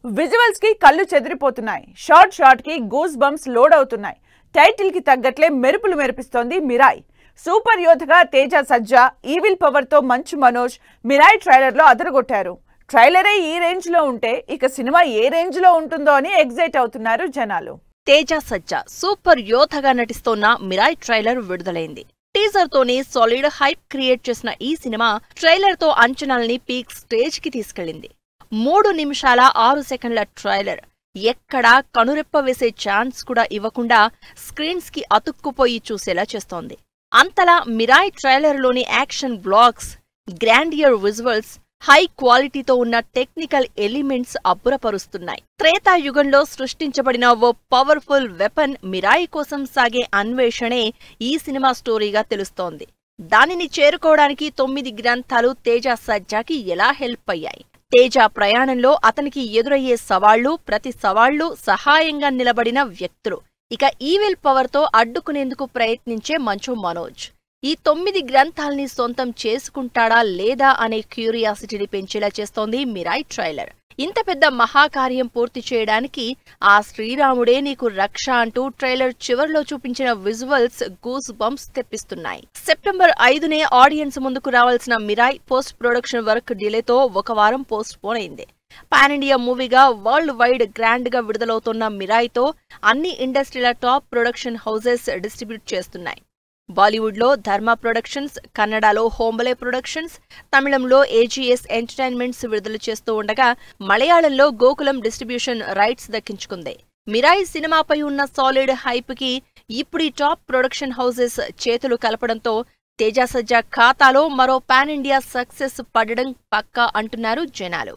Visuals కి కళ్ళు చెదిరిపోతున్నాయి. Short కి గూస్ బంప్స్ లోడ్ అవుతున్నాయి. టైటిల్ కి తగ్గట్లే మెరుపులు మెరిపిస్తోంది మిరాయ్. సూపర్ యోధగా తేజ సజ్జా, ఈవిల్ పవర్ తో మంచు మనోజ్ మిరాయ్ ట్రైలర్ లో అదరగొట్టారు. ట్రైలరే ఈ రేంజ్ లో ఉంటే ఇక సినిమా ఏ రేంజ్ లో ఉంటుందో అని ఎగ్జైట్ అవుతున్నారు జనాలు. తేజ సజ్జా సూపర్ యోధగా నటిస్తోన్న మిరాయ్ ట్రైలర్ విడుదలైంది. టీజర్ తోనే సాలిడ్ హైప్ క్రియేట్ చేసిన ఈ సినిమా ట్రైలర్ తో అంచనాల్ని పీక్ స్టేజ్ కి తీసుకెళ్లింది. 3 నిమిషాల 6 సెకండ్ల ట్రైలర్ ఎక్కడా కనురెప్ప వేసే ఛాన్స్ కూడా ఇవ్వకుండా స్క్రీన్స్ కి అతుక్కుపోయి చూసేలా చేస్తోంది. అంతలా మిరాయ్ ట్రైలర్లోని action blocks, grandeur visuals, high క్వాలిటీతో ఉన్న టెక్నికల్ ఎలిమెంట్స్ అబ్బురపరుస్తున్నాయి. త్రేతాయుగంలో సృష్టించబడిన ఓ పవర్ఫుల్ వెపన్ మిరాయి కోసం సాగే అన్వేషణే ఈ సినిమా స్టోరీగా తెలుస్తోంది. దానిని చేరుకోవడానికి 9 గ్రంథాలు తేజ సజ్జాకి ఎలా హెల్ప్ అయ్యాయి? తేజ ప్రయాణంలో అతనికి ఎదురయ్యే సవాళ్లు, ప్రతి సవాళ్లు సహాయంగా నిలబడిన వ్యక్తులు, ఇక ఈవిల్ పవర్ తో అడ్డుకునేందుకు ప్రయత్నించే మంచు మనోజ్. ఈ 9 గ్రంథాల్ని సొంతం చేసుకుంటాడా లేదా అనే క్యూరియాసిటీని పెంచేలా చేస్తోంది మిరాయ్ ట్రైలర్. ఇంత పెద్ద మహాకార్యం పూర్తి చేయడానికి ఆ శ్రీరాముడే నీకు రక్ష అంటూ ట్రైలర్ చివర్లో చూపించిన విజువల్స్ గూస్ బంప్స్ తెప్పిస్తున్నాయి. సెప్టెంబర్ 5నే ఆడియన్స్ ముందుకు రావాల్సిన మిరాయ్ పోస్ట్ ప్రొడక్షన్ వర్క్ డిలేతో 1 వారం పోస్ట్ పోన్ అయింది. పాన్ ఇండియా మూవీగా వరల్డ్ వైడ్ గ్రాండ్ గా విడుదలవుతున్న మిరాయ్తో అన్ని ఇండస్ట్రీల టాప్ ప్రొడక్షన్ హౌసెస్ డిస్ట్రిబ్యూట్ చేస్తున్నాయి. బాలీవుడ్ లో ధర్మ ప్రొడక్షన్స్, కన్నడలో హోంబలే ప్రొడక్షన్స్, తమిళంలో ఏజీఎస్ ఎంటర్టైన్మెంట్స్ విడుదల చేస్తూ ఉండగా మలయాళంలో గోకులం డిస్ట్రిబ్యూషన్ రైట్స్ దక్కించుకుంది. మిరాయ్ సినిమాపై ఉన్న సాలిడ్ హైప్ కి ఇప్పుడు ఈ టాప్ ప్రొడక్షన్ హౌసెస్ చేతులు కలపడంతో తేజ సజ్జా ఖాతాలో మరో పాన్ ఇండియా సక్సెస్ పడడం పక్కా అంటున్నారు జనాలు.